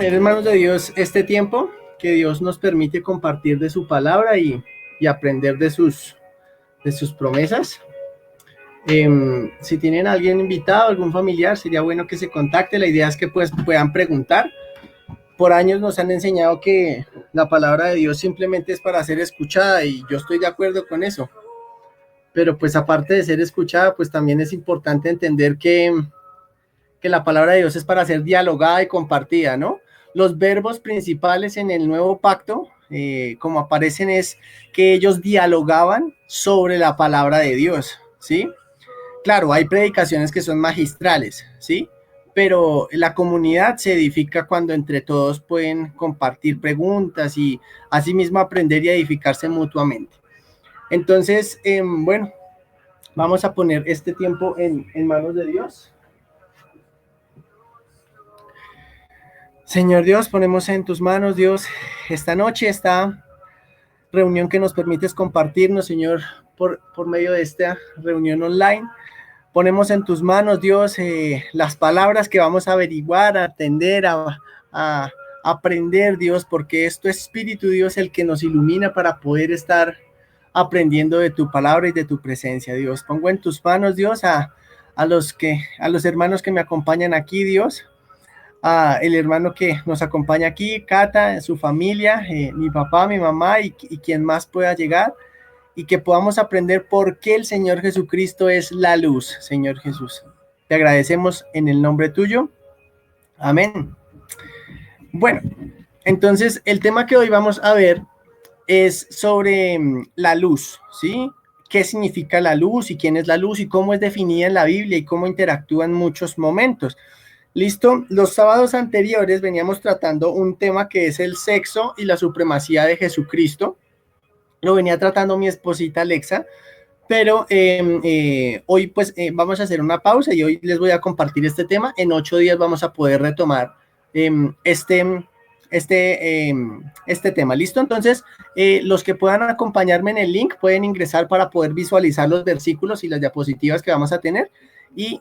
poner en manos de Dios este tiempo que Dios nos permite compartir de su palabra y aprender de sus promesas. Si tienen a alguien invitado, algún familiar, sería bueno que se contacte. La idea es que pues puedan preguntar. Por años nos han enseñado que la palabra de Dios simplemente es para ser escuchada y yo estoy de acuerdo con eso. Pero pues aparte de ser escuchada, pues también es importante entender que la palabra de Dios es para ser dialogada y compartida, ¿no? Los verbos principales en el nuevo pacto, como aparecen, es que ellos dialogaban sobre la palabra de Dios, ¿sí? Claro, hay predicaciones que son magistrales, ¿sí? Pero la comunidad se edifica cuando entre todos pueden compartir preguntas y asimismo aprender y edificarse mutuamente. Entonces, bueno, vamos a poner este tiempo en manos de Dios. Señor Dios, ponemos en tus manos, Dios, esta noche, esta reunión que nos permites compartirnos, Señor, por medio de esta reunión online. Ponemos en tus manos, Dios, las palabras que vamos a averiguar, a atender, a aprender, Dios, porque es tu Espíritu, Dios, el que nos ilumina para poder estar aprendiendo de tu palabra y de tu presencia, Dios. Pongo en tus manos, Dios, a los hermanos que me acompañan aquí, Dios, a el hermano que nos acompaña aquí, Cata, su familia, mi papá, mi mamá y quien más pueda llegar, y que podamos aprender por qué el Señor Jesucristo es la luz, Señor Jesús. Te agradecemos en el nombre tuyo. Amén. Bueno, entonces el tema que hoy vamos a ver es sobre la luz, ¿sí? ¿Qué significa la luz y quién es la luz y cómo es definida en la Biblia y cómo interactúa en muchos momentos? Listo, los sábados anteriores veníamos tratando un tema que es el sexo y la supremacía de Jesucristo. Lo venía tratando mi esposita Alexa, pero hoy pues vamos a hacer una pausa y hoy les voy a compartir este tema. En 8 días vamos a poder retomar este tema. ¿Listo? Entonces, los que puedan acompañarme en el link pueden ingresar para poder visualizar los versículos y las diapositivas que vamos a tener y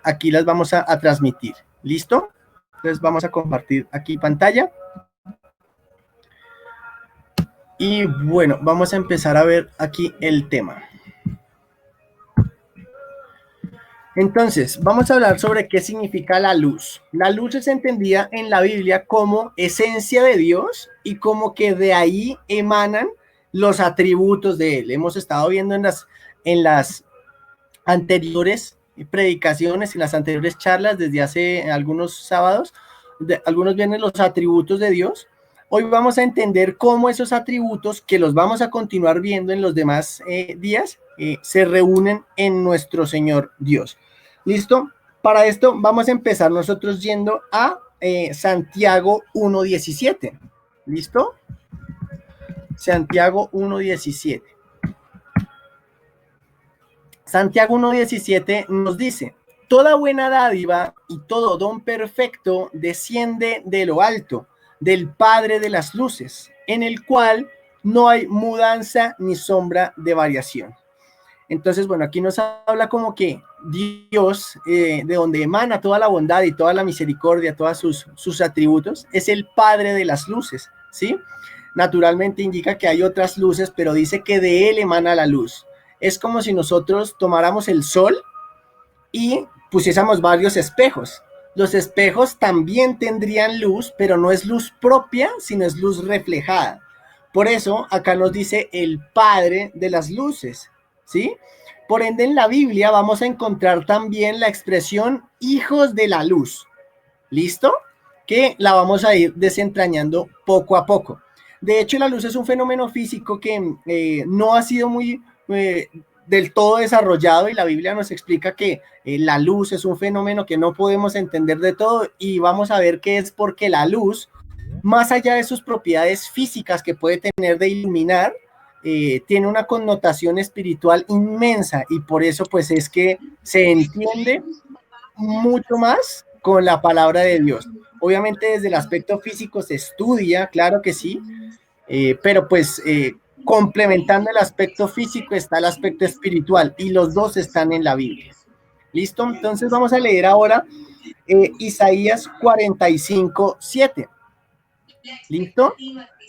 aquí las vamos a transmitir. ¿Listo? Entonces vamos a compartir aquí pantalla. Y bueno, vamos a empezar a ver aquí el tema. Entonces, vamos a hablar sobre qué significa la luz. La luz es entendida en la Biblia como esencia de Dios y como que de ahí emanan los atributos de Él. Hemos estado viendo en las anteriores predicaciones, en las anteriores charlas desde hace algunos sábados, algunos viernes, los atributos de Dios. Hoy vamos a entender cómo esos atributos, que los vamos a continuar viendo en los demás días, se reúnen en nuestro Señor Dios. ¿Listo? Para esto vamos a empezar nosotros yendo a Santiago 1:17. ¿Listo? Santiago 1:17. Santiago 1:17 nos dice: toda buena dádiva y todo don perfecto desciende de lo alto, del Padre de las luces, en el cual no hay mudanza ni sombra de variación. Entonces, bueno, aquí nos habla como que Dios, de donde emana toda la bondad y toda la misericordia, todos sus atributos, es el Padre de las luces, ¿sí? Naturalmente indica que hay otras luces, pero dice que de Él emana la luz. Es como si nosotros tomáramos el sol y pusiésemos varios espejos. Los espejos también tendrían luz, pero no es luz propia, sino es luz reflejada. Por eso acá nos dice el Padre de las luces, ¿sí? Por ende, en la Biblia vamos a encontrar también la expresión hijos de la luz. ¿Listo? Que la vamos a ir desentrañando poco a poco. De hecho, la luz es un fenómeno físico que no ha sido muy del todo desarrollado, y la Biblia nos explica que la luz es un fenómeno que no podemos entender de todo, y vamos a ver que es porque la luz, más allá de sus propiedades físicas que puede tener de iluminar, tiene una connotación espiritual inmensa, y por eso pues es que se entiende mucho más con la palabra de Dios. Obviamente desde el aspecto físico se estudia, claro que sí, pero pues complementando el aspecto físico está el aspecto espiritual, y los dos están en la Biblia. ¿Listo? Entonces vamos a leer ahora Isaías 45:7. ¿Listo?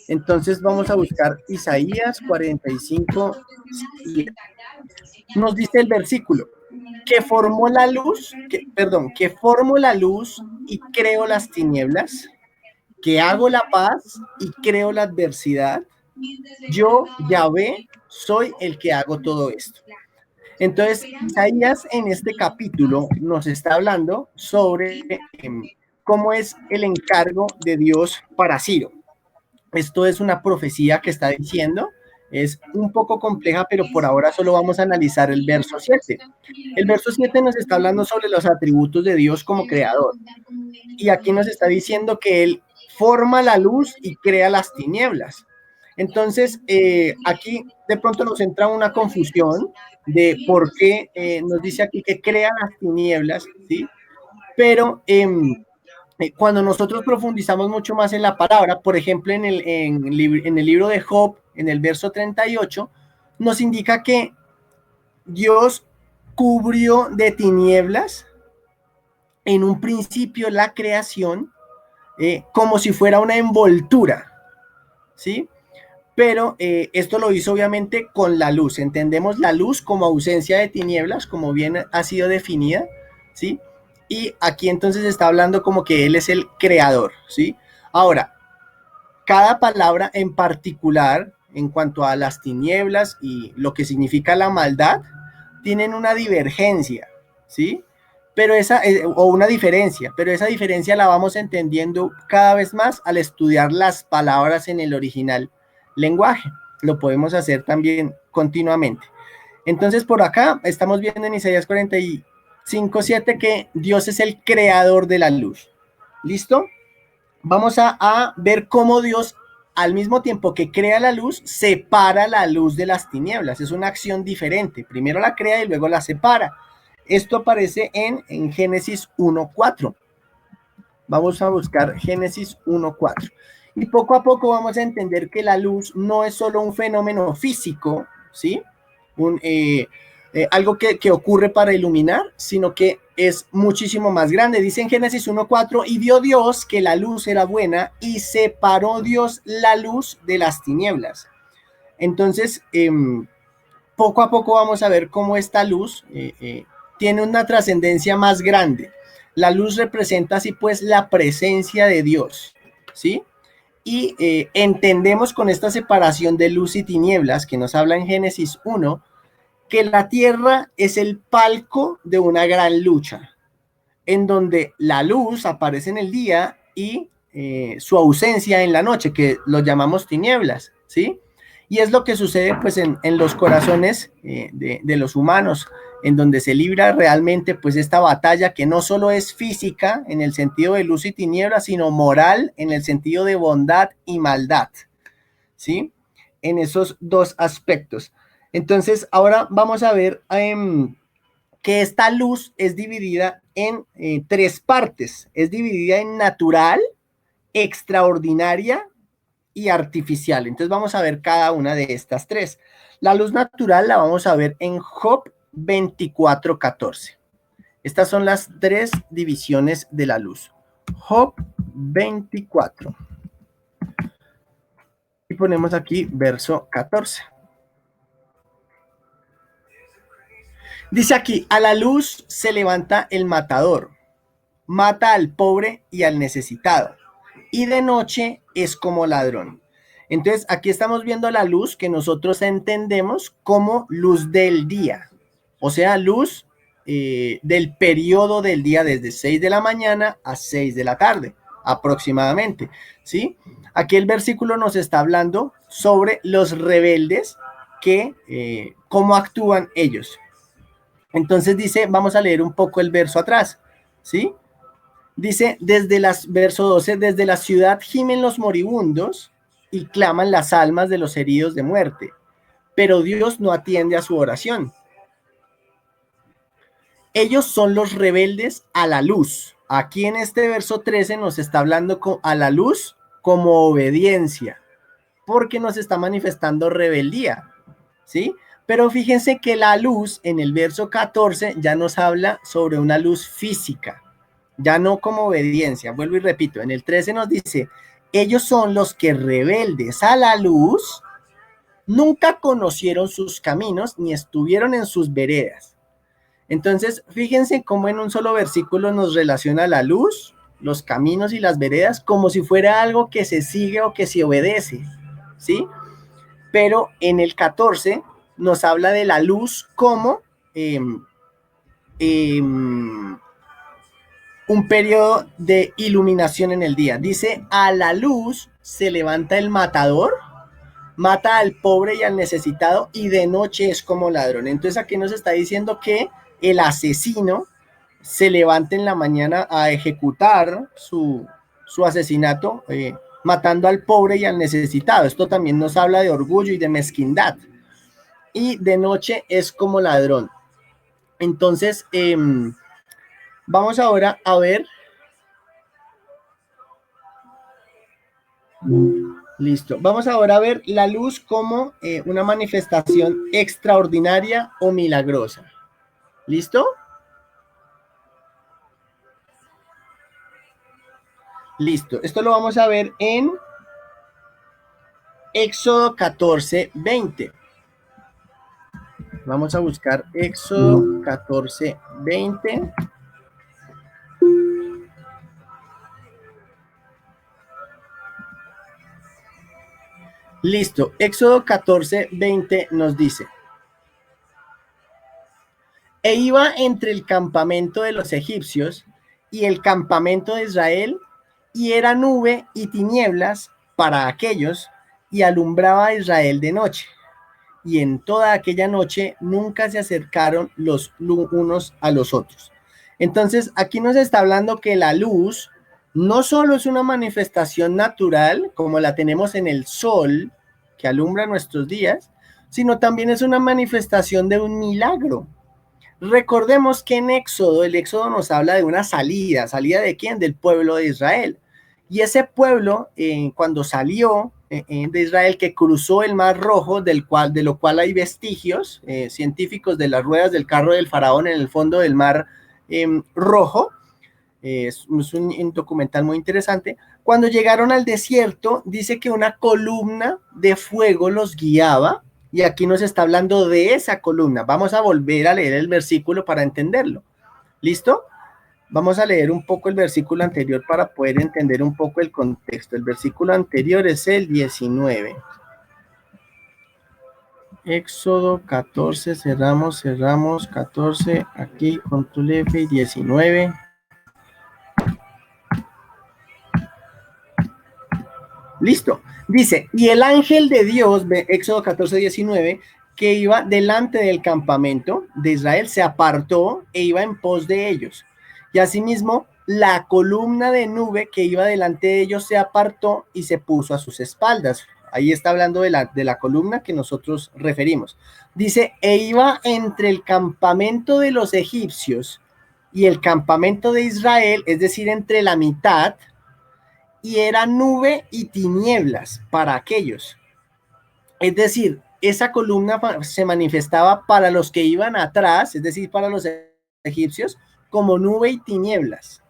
Entonces vamos a buscar Isaías 45:7. Nos dice el versículo, que formó la luz, que formo la luz y creo las tinieblas, que hago la paz y creo la adversidad. Yo, Yahvé, soy el que hago todo esto. Entonces, Isaías en este capítulo nos está hablando sobre cómo es el encargo de Dios para Ciro. Esto es una profecía que está diciendo, es un poco compleja, pero por ahora solo vamos a analizar el verso 7. El verso 7 nos está hablando sobre los atributos de Dios como creador. Y aquí nos está diciendo que Él forma la luz y crea las tinieblas. Entonces, aquí de pronto nos entra una confusión de por qué nos dice aquí que crea las tinieblas, ¿sí? Pero cuando nosotros profundizamos mucho más en la palabra, por ejemplo, en el libro de Job, en el verso 38, nos indica que Dios cubrió de tinieblas en un principio la creación como si fuera una envoltura, ¿sí? Pero esto lo hizo obviamente con la luz. Entendemos la luz como ausencia de tinieblas, como bien ha sido definida, ¿sí? Y aquí entonces está hablando como que Él es el creador, ¿sí? Ahora, cada palabra en particular, en cuanto a las tinieblas y lo que significa la maldad, tienen una divergencia, ¿sí? Pero o una diferencia, pero esa diferencia la vamos entendiendo cada vez más al estudiar las palabras en el original lenguaje. Lo podemos hacer también continuamente. Entonces, por acá estamos viendo en Isaías 45:7 que Dios es el creador de la luz. ¿Listo? Vamos a ver cómo Dios, al mismo tiempo que crea la luz, separa la luz de las tinieblas. Es una acción diferente. Primero la crea y luego la separa. Esto aparece en Génesis 1:4. Vamos a buscar Génesis 1:4. Y poco a poco vamos a entender que la luz no es solo un fenómeno físico, ¿sí? Algo que ocurre para iluminar, sino que es muchísimo más grande. Dice en Génesis 1:4, y vio Dios que la luz era buena y separó Dios la luz de las tinieblas. Entonces, poco a poco vamos a ver cómo esta luz tiene una trascendencia más grande. La luz representa así pues la presencia de Dios, ¿sí? Y entendemos con esta separación de luz y tinieblas que nos habla en Génesis 1, que la tierra es el palco de una gran lucha, en donde la luz aparece en el día y su ausencia en la noche, que lo llamamos tinieblas, ¿sí? Y es lo que sucede pues en los corazones de los humanos, en donde se libra realmente pues esta batalla que no solo es física en el sentido de luz y tinieblas, sino moral en el sentido de bondad y maldad, ¿sí? En esos dos aspectos. Entonces, ahora vamos a ver que esta luz es dividida en tres partes. Es dividida en natural, extraordinaria y artificial. Entonces vamos a ver cada una de estas tres. La luz natural la vamos a ver en Job 24:14. Estas son las tres divisiones de la luz. Job 24. Y ponemos aquí verso 14. Dice aquí, a la luz se levanta el matador, mata al pobre y al necesitado, y de noche es como ladrón. Entonces, aquí estamos viendo la luz que nosotros entendemos como luz del día, o sea, luz del periodo del día desde 6 de la mañana a 6 de la tarde, aproximadamente, ¿sí? Aquí el versículo nos está hablando sobre los rebeldes, que cómo actúan ellos. Entonces dice, vamos a leer un poco el verso atrás, ¿sí? Dice, verso 12, desde la ciudad gimen los moribundos y claman las almas de los heridos de muerte, pero Dios no atiende a su oración. Ellos son los rebeldes a la luz. Aquí en este verso 13 nos está hablando a la luz como obediencia, porque nos está manifestando rebeldía, ¿sí? Pero fíjense que la luz en el verso 14 ya nos habla sobre una luz física, ya no como obediencia. Vuelvo y repito, en el 13 nos dice, ellos son los que rebeldes a la luz, nunca conocieron sus caminos ni estuvieron en sus veredas. Entonces, fíjense cómo en un solo versículo nos relaciona la luz, los caminos y las veredas como si fuera algo que se sigue o que se obedece, ¿sí? Pero en el 14 nos habla de la luz como un periodo de iluminación en el día. Dice, a la luz se levanta el matador, mata al pobre y al necesitado, y de noche es como ladrón. Entonces aquí nos está diciendo que el asesino se levanta en la mañana a ejecutar su asesinato, matando al pobre y al necesitado. Esto también nos habla de orgullo y de mezquindad. Y de noche es como ladrón. Entonces, vamos ahora a ver. Listo. Vamos ahora a ver la luz como una manifestación extraordinaria o milagrosa. ¿Listo? Listo. Esto lo vamos a ver en Éxodo 14, 20. Vamos a buscar Éxodo 14, 20. Listo. Éxodo 14, 20 nos dice: e iba entre el campamento de los egipcios y el campamento de Israel, y era nube y tinieblas para aquellos, y alumbraba a Israel de noche. Y en toda aquella noche nunca se acercaron los unos a los otros. Entonces, aquí nos está hablando que la luz no solo es una manifestación natural, como la tenemos en el sol, que alumbra nuestros días, sino también es una manifestación de un milagro. Recordemos que en Éxodo, el Éxodo nos habla de una salida. ¿Salida de quién? Del pueblo de Israel. Y ese pueblo, cuando salió de Israel, que cruzó el Mar Rojo, de lo cual hay vestigios científicos de las ruedas del carro del faraón en el fondo del Mar Rojo, es un documental muy interesante. Cuando llegaron al desierto, dice que una columna de fuego los guiaba, y aquí nos está hablando de esa columna. Vamos a volver a leer el versículo para entenderlo. ¿Listo? Vamos a leer un poco el versículo anterior para poder entender un poco el contexto. El versículo anterior es el 19. Éxodo 14, cerramos, 14, aquí, control F y 19. Listo. Dice, y el ángel de Dios, Éxodo 14, 19, que iba delante del campamento de Israel, se apartó e iba en pos de ellos. Y asimismo, la columna de nube que iba delante de ellos se apartó y se puso a sus espaldas. Ahí está hablando de la columna que nosotros referimos. Dice, e iba entre el campamento de los egipcios y el campamento de Israel, es decir, entre la mitad, y era nube y tinieblas para aquellos. Es decir, esa columna se manifestaba para los que iban atrás, es decir, para los egipcios, como nube y tinieblas,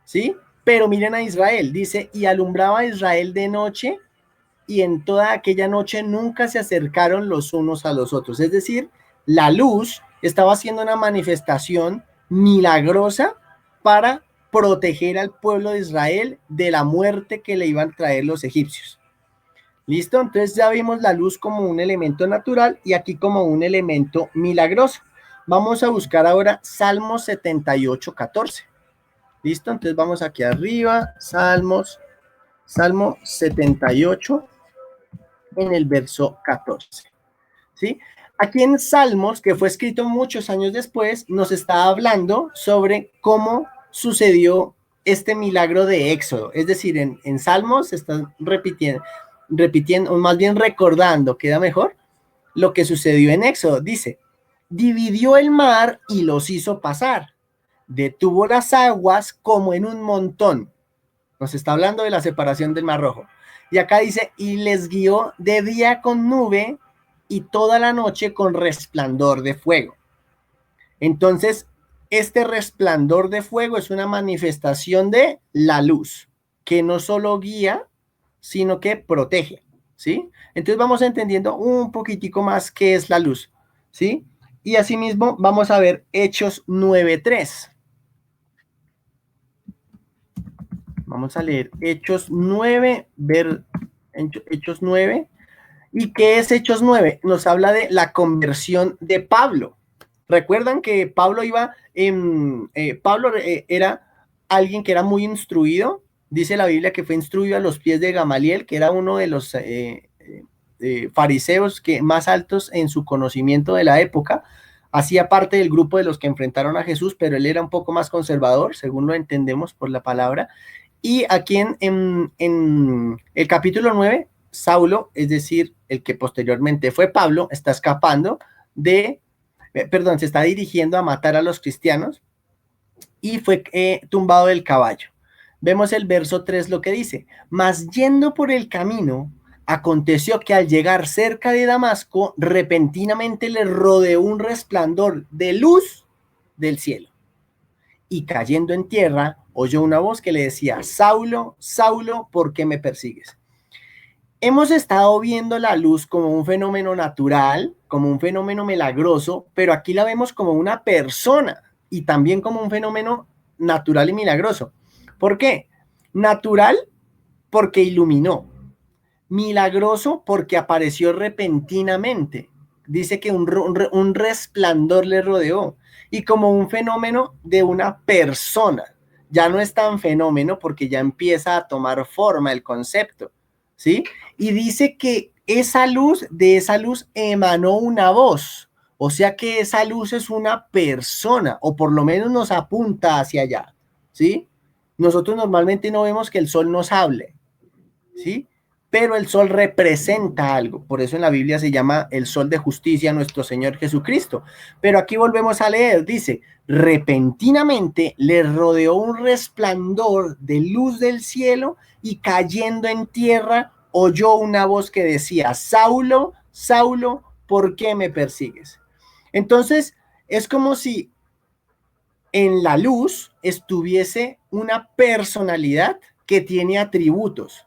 ¿sí? Pero miren a Israel, dice, y alumbraba a Israel de noche, y en toda aquella noche nunca se acercaron los unos a los otros. Es decir, la luz estaba haciendo una manifestación milagrosa para proteger al pueblo de Israel de la muerte que le iban a traer los egipcios. ¿Listo? Entonces ya vimos la luz como un elemento natural y aquí como un elemento milagroso. Vamos a buscar ahora Salmo 78, 14. ¿Listo? Entonces vamos aquí arriba, Salmo 78 en el verso 14. ¿Sí? Aquí en Salmos, que fue escrito muchos años después, nos está hablando sobre cómo sucedió este milagro de Éxodo. Es decir, en Salmos se están repitiendo, o más bien recordando, queda mejor, lo que sucedió en Éxodo. Dice, dividió el mar y los hizo pasar, detuvo las aguas como en un montón. Nos está hablando de la separación del Mar Rojo. Y acá dice, y les guió de día con nube y toda la noche con resplandor de fuego. Entonces, este resplandor de fuego es una manifestación de la luz, que no solo guía, sino que protege, ¿sí? Entonces vamos entendiendo un poquitico más qué es la luz, ¿sí? Y asimismo vamos a ver Hechos 9:3. Vamos a leer Hechos 9, Hechos 9. ¿Y qué es Hechos 9? Nos habla de la conversión de Pablo. Recuerdan que Pablo era alguien que era muy instruido. Dice la Biblia que fue instruido a los pies de Gamaliel, que era uno de los fariseos que más altos en su conocimiento de la época. Hacía parte del grupo de los que enfrentaron a Jesús, pero él era un poco más conservador, según lo entendemos por la palabra. Y aquí en el capítulo 9, Saulo, es decir, el que posteriormente fue Pablo, está escapando se está dirigiendo a matar a los cristianos y fue tumbado del caballo. Vemos el verso 3 lo que dice: mas yendo por el camino, aconteció que al llegar cerca de Damasco, repentinamente le rodeó un resplandor de luz del cielo. Y cayendo en tierra, oyó una voz que le decía: Saulo, Saulo, ¿por qué me persigues? Hemos estado viendo la luz como un fenómeno natural, como un fenómeno milagroso, pero aquí la vemos como una persona y también como un fenómeno natural y milagroso. ¿Por qué? Natural porque iluminó, milagroso porque apareció repentinamente. Dice que un resplandor le rodeó y como un fenómeno de una persona. Ya no es tan fenómeno porque ya empieza a tomar forma el concepto, ¿sí? Y dice que de esa luz emanó una voz. O sea que esa luz es una persona, o por lo menos nos apunta hacia allá, ¿sí? Nosotros normalmente no vemos que el sol nos hable, ¿sí? Pero el sol representa algo, por eso en la Biblia se llama el sol de justicia, nuestro Señor Jesucristo. Pero aquí volvemos a leer, dice: repentinamente le rodeó un resplandor de luz del cielo y cayendo en tierra oyó una voz que decía: Saulo, Saulo, ¿por qué me persigues? Entonces es como si en la luz estuviese una personalidad que tiene atributos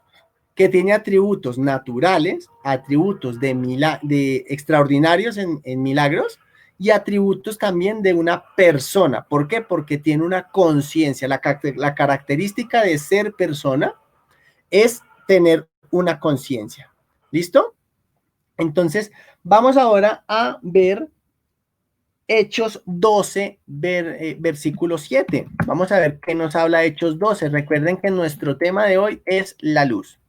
naturales, atributos de extraordinarios en milagros y atributos también de una persona. ¿Por qué? Porque tiene una conciencia. La característica de ser persona es tener una conciencia. ¿Listo? Entonces, vamos ahora a ver Hechos 12, versículo 7. Vamos a ver qué nos habla Hechos 12. Recuerden que nuestro tema de hoy es la luz.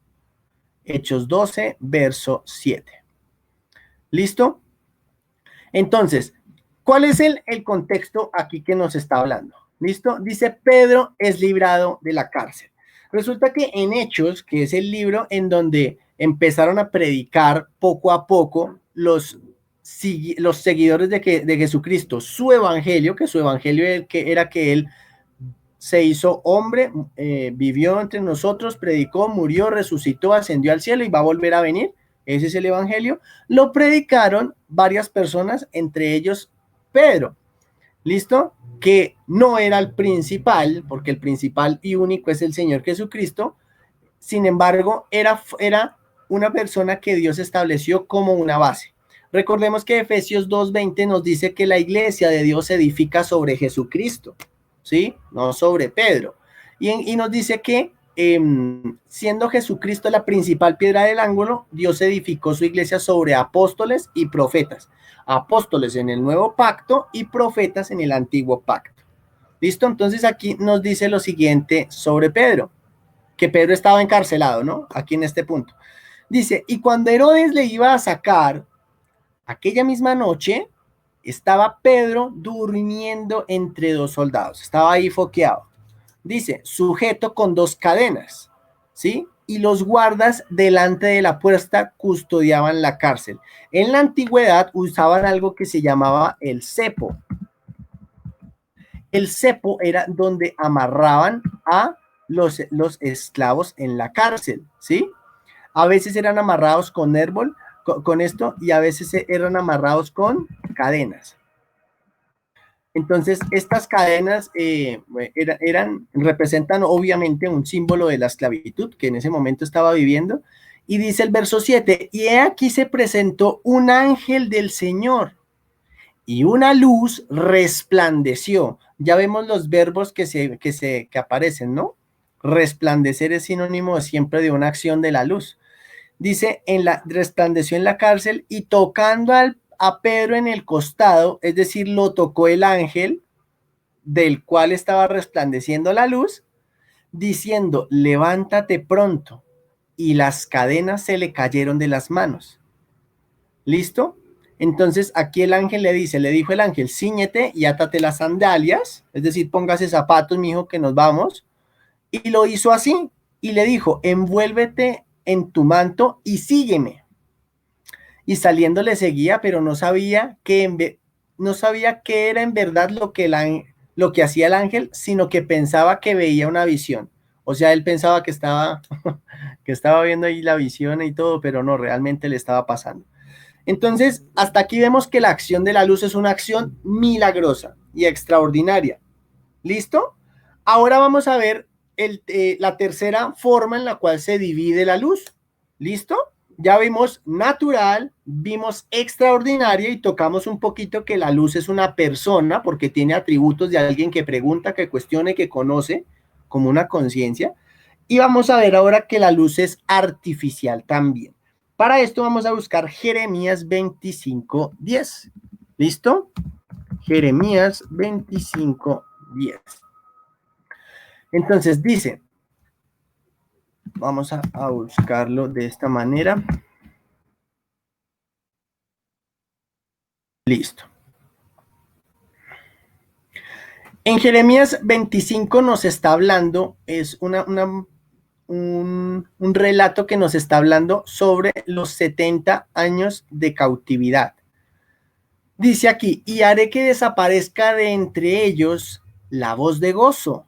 Hechos 12, verso 7. ¿Listo? Entonces, ¿cuál es el contexto aquí que nos está hablando? ¿Listo? Dice: Pedro es librado de la cárcel. Resulta que en Hechos, que es el libro en donde empezaron a predicar poco a poco los seguidores de Jesucristo, su evangelio, que su evangelio era que él se hizo hombre, vivió entre nosotros, predicó, murió, resucitó, ascendió al cielo y va a volver a venir. Ese es el evangelio. Lo predicaron varias personas, entre ellos Pedro. ¿Listo? Que no era el principal, porque el principal y único es el Señor Jesucristo. Sin embargo, era una persona que Dios estableció como una base. Recordemos que Efesios 2:20 nos dice que la iglesia de Dios se edifica sobre Jesucristo, ¿sí? No sobre Pedro. Y nos dice que siendo Jesucristo la principal piedra del ángulo, Dios edificó su iglesia sobre apóstoles y profetas. Apóstoles en el nuevo pacto y profetas en el antiguo pacto. ¿Listo? Entonces aquí nos dice lo siguiente sobre Pedro, que Pedro estaba encarcelado, ¿no? Aquí en este punto. Dice: y cuando Herodes le iba a sacar, aquella misma noche, estaba Pedro durmiendo entre dos soldados. Estaba ahí foqueado. Dice: sujeto con dos cadenas, ¿sí? Y los guardas delante de la puerta custodiaban la cárcel. En la antigüedad usaban algo que se llamaba el cepo. El cepo era donde amarraban a los esclavos en la cárcel, ¿sí? A veces eran amarrados con árbol, con esto, y a veces eran amarrados con cadenas. Entonces, estas cadenas representan obviamente un símbolo de la esclavitud que en ese momento estaba viviendo. Y dice el verso 7, y he aquí se presentó un ángel del Señor y una luz resplandeció. Ya vemos los verbos que aparecen, ¿no? Resplandecer es sinónimo siempre de una acción de la luz. Dice, resplandeció en la cárcel y tocando a Pedro en el costado, es decir, lo tocó el ángel del cual estaba resplandeciendo la luz, diciendo, levántate pronto. Y las cadenas se le cayeron de las manos. ¿Listo? Entonces aquí el ángel le dijo el ángel, cíñete y átate las sandalias, es decir, póngase zapatos, mijo, que nos vamos. Y lo hizo así, y le dijo, envuélvete en tu manto y sígueme. Y saliendo le seguía, pero no sabía qué era en verdad lo que hacía el ángel, sino que pensaba que veía una visión. O sea, él pensaba que estaba viendo ahí la visión y todo, pero no, realmente le estaba pasando. Entonces, hasta aquí vemos que la acción de la luz es una acción milagrosa y extraordinaria. ¿Listo? Ahora vamos a ver la tercera forma en la cual se divide la luz. ¿Listo? Ya vimos natural, vimos extraordinaria y tocamos un poquito que la luz es una persona porque tiene atributos de alguien que pregunta, que cuestione, que conoce, como una conciencia. Y vamos a ver ahora que la luz es artificial también. Para esto vamos a buscar Jeremías 25:10. ¿Listo? Jeremías 25:10. Entonces dice, vamos a buscarlo de esta manera. Listo. En Jeremías 25 nos está hablando, es un relato que nos está hablando sobre los 70 años de cautividad. Dice aquí, y haré que desaparezca de entre ellos la voz de gozo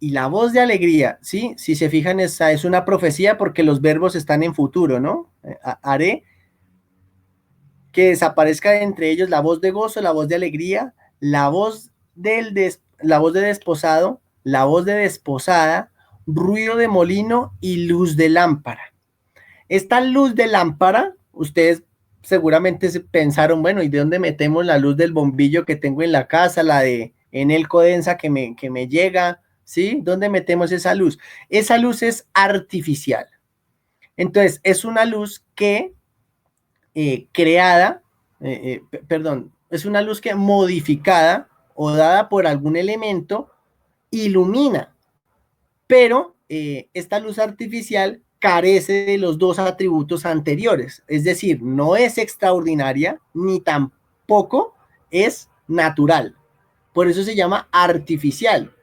y la voz de alegría, ¿sí? Si se fijan, esa es una profecía porque los verbos están en futuro, ¿no? Haré que desaparezca de entre ellos la voz de gozo, la voz de alegría, la voz de desposado, la voz de desposada, ruido de molino y luz de lámpara. Esta luz de lámpara, ustedes seguramente se pensaron, bueno, ¿y de dónde metemos la luz del bombillo que tengo en la casa, la de Enel Codensa que me llega? ¿Sí? ¿Dónde metemos esa luz? Esa luz es artificial. Entonces, es una luz que es una luz que modificada o dada por algún elemento ilumina, pero esta luz artificial carece de los dos atributos anteriores, es decir, no es extraordinaria ni tampoco es natural, por eso se llama artificial.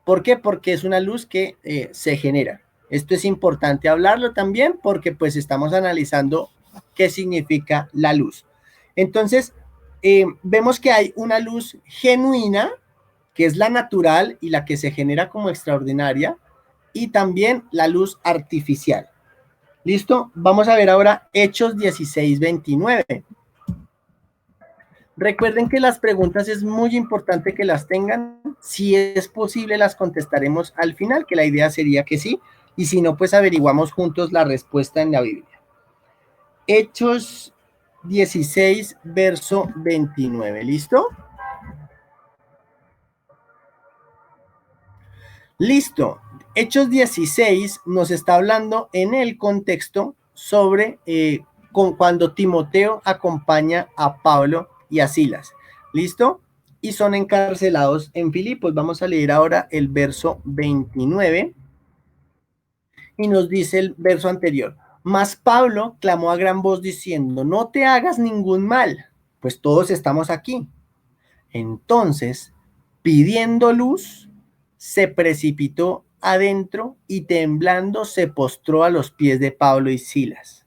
¿Por qué? Porque es una luz que se genera. Esto es importante hablarlo también porque pues estamos analizando qué significa la luz. Entonces, vemos que hay una luz genuina, que es la natural y la que se genera como extraordinaria, y también la luz artificial. ¿Listo? Vamos a ver ahora Hechos 16:29. Recuerden que las preguntas es muy importante que las tengan. Si es posible, las contestaremos al final, que la idea sería que sí. Y si no, pues averiguamos juntos la respuesta en la Biblia. Hechos 16, verso 29. ¿Listo? Listo. Hechos 16 nos está hablando en el contexto sobre cuando Timoteo acompaña a Pablo y a Silas. ¿Listo? Y son encarcelados en Filipos. Vamos a leer ahora el verso 29 y nos dice el verso anterior. Mas Pablo clamó a gran voz diciendo, no te hagas ningún mal, pues todos estamos aquí. Entonces, pidiendo luz, se precipitó adentro y temblando se postró a los pies de Pablo y Silas.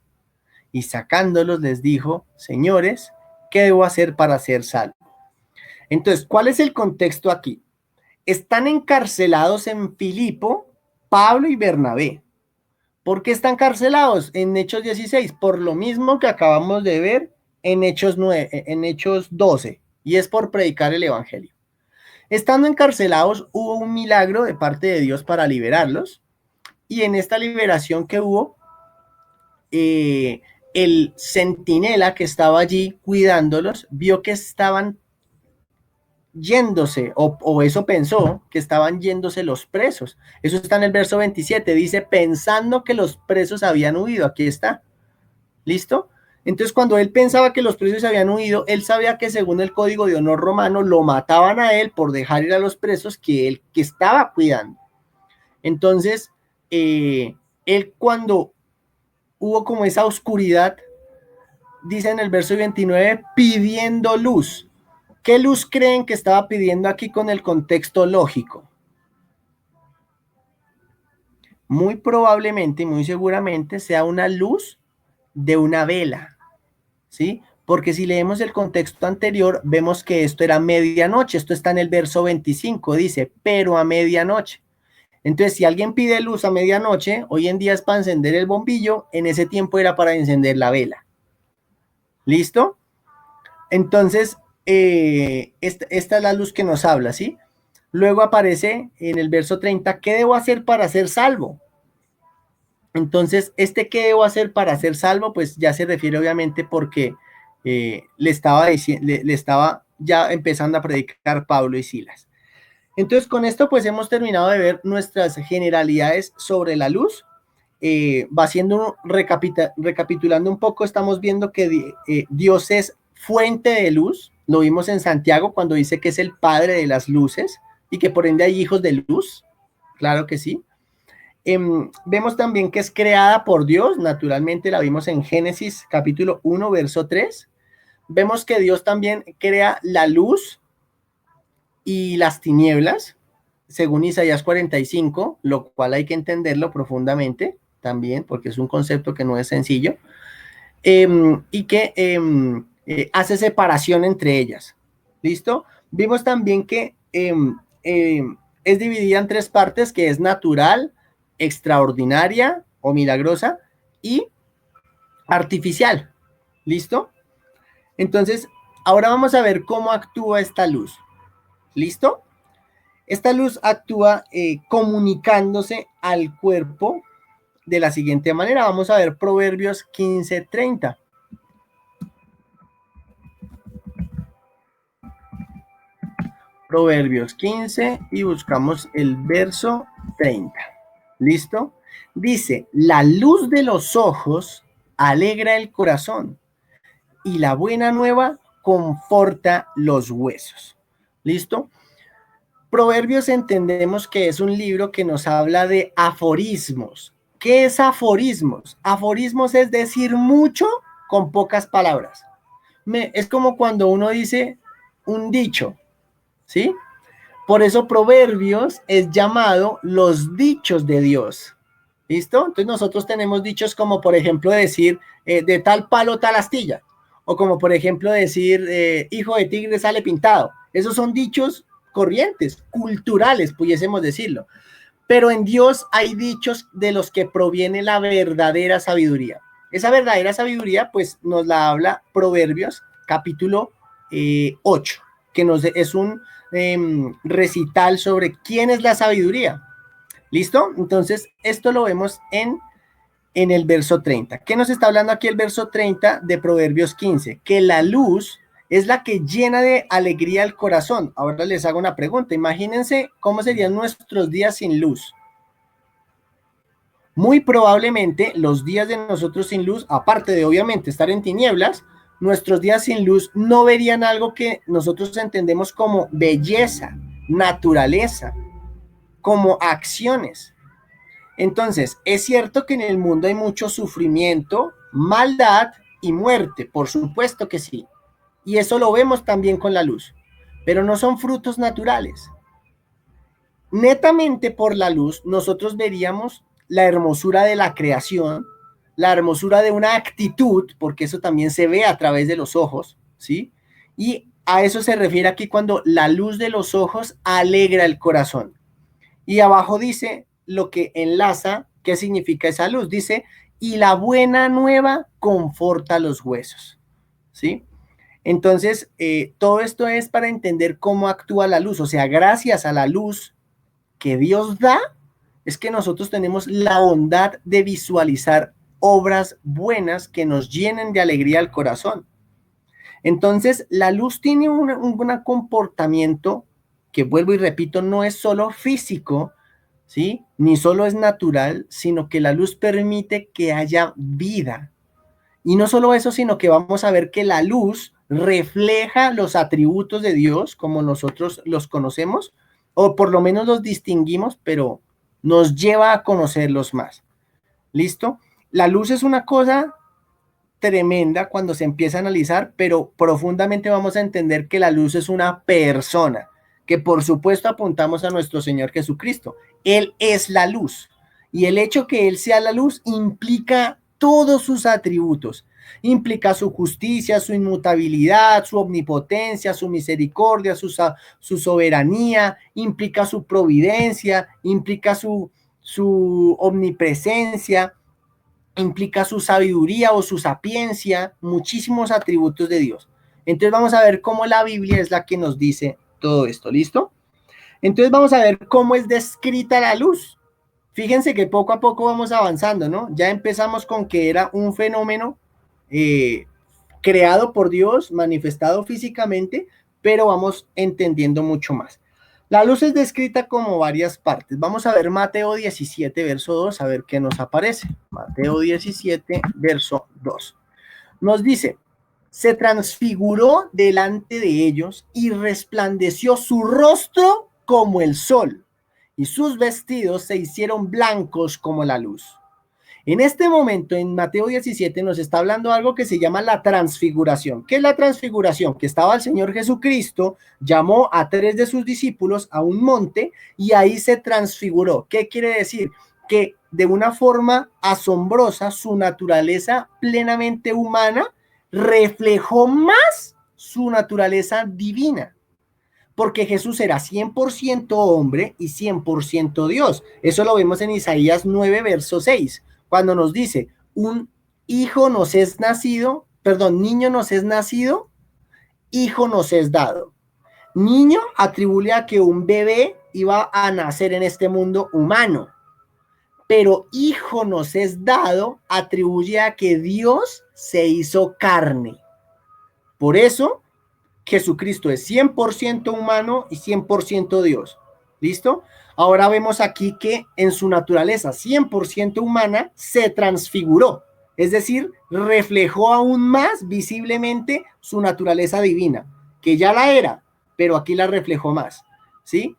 Y sacándolos les dijo, señores, ¿qué debo hacer para ser salvo? Entonces, ¿cuál es el contexto aquí? Están encarcelados en Filipo, Pablo y Bernabé. ¿Por qué están encarcelados en Hechos 16? Por lo mismo que acabamos de ver en Hechos 12, y es por predicar el evangelio. Estando encarcelados, hubo un milagro de parte de Dios para liberarlos, y en esta liberación que hubo, el centinela que estaba allí cuidándolos vio que estaban yéndose, o eso pensó, que estaban yéndose los presos. Eso está en el verso 27, dice, pensando que los presos habían huido, aquí está, ¿listo? Entonces, cuando él pensaba que los presos habían huido, él sabía que según el código de honor romano, lo mataban a él por dejar ir a los presos que él que estaba cuidando. Entonces, él cuando hubo como esa oscuridad, dice en el verso 29, pidiendo luz. ¿Qué luz creen que estaba pidiendo aquí con el contexto lógico? Muy probablemente, muy seguramente, sea una luz de una vela, ¿sí? Porque si leemos el contexto anterior, vemos que esto era medianoche. Esto está en el verso 25, dice, pero a medianoche. Entonces, si alguien pide luz a medianoche, hoy en día es para encender el bombillo, en ese tiempo era para encender la vela. ¿Listo? Entonces, esta es la luz que nos habla, ¿sí? Luego aparece en el verso 30, ¿qué debo hacer para ser salvo? Entonces, ¿qué debo hacer para ser salvo? Pues ya se refiere obviamente porque le estaba ya empezando a predicar Pablo y Silas. Entonces, con esto pues hemos terminado de ver nuestras generalidades sobre la luz. Va siendo recapitulando un poco, estamos viendo que Dios es fuente de luz. Lo vimos en Santiago cuando dice que es el padre de las luces y que por ende hay hijos de luz. Claro que sí. Vemos también que es creada por Dios, naturalmente la vimos en Génesis capítulo 1, verso 3. Vemos que Dios también crea la luz y las tinieblas, según Isaías 45, lo cual hay que entenderlo profundamente también, porque es un concepto que no es sencillo, y que hace separación entre ellas. ¿Listo? Vimos también que es dividida en tres partes, que es natural, extraordinaria o milagrosa y artificial. ¿Listo? Entonces, ahora vamos a ver cómo actúa esta luz. ¿Listo? Esta luz actúa comunicándose al cuerpo de la siguiente manera. Vamos a ver Proverbios 15:30. Proverbios 15 y buscamos el verso 30. ¿Listo? Dice, la luz de los ojos alegra el corazón y la buena nueva conforta los huesos. ¿Listo? Proverbios entendemos que es un libro que nos habla de aforismos. ¿Qué es aforismos? Aforismos es decir mucho con pocas palabras. Es como cuando uno dice un dicho, ¿sí? Por eso Proverbios es llamado los dichos de Dios. ¿Listo? Entonces nosotros tenemos dichos como, por ejemplo, decir de tal palo tal astilla. O como, por ejemplo, decir hijo de tigre sale pintado. Esos son dichos corrientes, culturales, pudiésemos decirlo. Pero en Dios hay dichos de los que proviene la verdadera sabiduría. Esa verdadera sabiduría, pues, nos la habla Proverbios, capítulo 8, que es un recital sobre quién es la sabiduría. ¿Listo? Entonces, esto lo vemos en el verso 30. ¿Qué nos está hablando aquí el verso 30 de Proverbios 15? Que la luz es la que llena de alegría el corazón. Ahora les hago una pregunta. Imagínense cómo serían nuestros días sin luz. Muy probablemente los días de nosotros sin luz, aparte de obviamente estar en tinieblas, nuestros días sin luz no verían algo que nosotros entendemos como belleza, naturaleza, como acciones. Entonces, es cierto que en el mundo hay mucho sufrimiento, maldad y muerte, por supuesto que sí. Y eso lo vemos también con la luz, pero no son frutos naturales. Netamente por la luz, nosotros veríamos la hermosura de la creación, la hermosura de una actitud, porque eso también se ve a través de los ojos, ¿sí? Y a eso se refiere aquí cuando la luz de los ojos alegra el corazón. Y abajo dice lo que enlaza, qué significa esa luz. Dice, y la buena nueva conforta los huesos, ¿sí? Entonces, todo esto es para entender cómo actúa la luz, o sea, gracias a la luz que Dios da, es que nosotros tenemos la bondad de visualizar obras buenas que nos llenen de alegría al corazón. Entonces, la luz tiene un comportamiento que, vuelvo y repito, no es solo físico, ¿sí? Ni solo es natural, sino que la luz permite que haya vida. Y no solo eso, sino que vamos a ver que la luz refleja los atributos de Dios como nosotros los conocemos, o por lo menos los distinguimos, pero nos lleva a conocerlos más. ¿Listo? La luz es una cosa tremenda cuando se empieza a analizar, pero profundamente vamos a entender que la luz es una persona, que por supuesto apuntamos a nuestro Señor Jesucristo. Él es la luz, y el hecho que Él sea la luz implica todos sus atributos, implica su justicia, su inmutabilidad, su omnipotencia, su misericordia, su soberanía, implica su providencia, implica su omnipresencia, implica su sabiduría o su sapiencia, muchísimos atributos de Dios. Entonces vamos a ver cómo la Biblia es la que nos dice todo esto, ¿listo? Entonces vamos a ver cómo es descrita la luz. Fíjense que poco a poco vamos avanzando, ¿no? Ya empezamos con que era un fenómeno creado por Dios, manifestado físicamente, pero vamos entendiendo mucho más. La luz es descrita como varias partes. Vamos a ver Mateo 17, verso 2, a ver qué nos aparece. Mateo 17, verso 2. Nos dice, se transfiguró delante de ellos y resplandeció su rostro como el sol, y sus vestidos se hicieron blancos como la luz. En este momento, en Mateo 17, nos está hablando algo que se llama la transfiguración. ¿Qué es la transfiguración? Que estaba el Señor Jesucristo, llamó a 3 de sus discípulos a un monte y ahí se transfiguró. ¿Qué quiere decir? Que de una forma asombrosa, su naturaleza plenamente humana reflejó más su naturaleza divina. Porque Jesús era 100% hombre y 100% Dios. Eso lo vemos en Isaías 9, verso 6, cuando nos dice, un hijo nos es nacido, perdón, niño nos es nacido, hijo nos es dado. Niño atribuye a que un bebé iba a nacer en este mundo humano, pero hijo nos es dado atribuye a que Dios se hizo carne. Por eso, Jesucristo es 100% humano y 100% Dios. ¿Listo? Ahora vemos aquí que en su naturaleza 100% humana se transfiguró, es decir, reflejó aún más visiblemente su naturaleza divina, que ya la era, pero aquí la reflejó más. ¿Sí?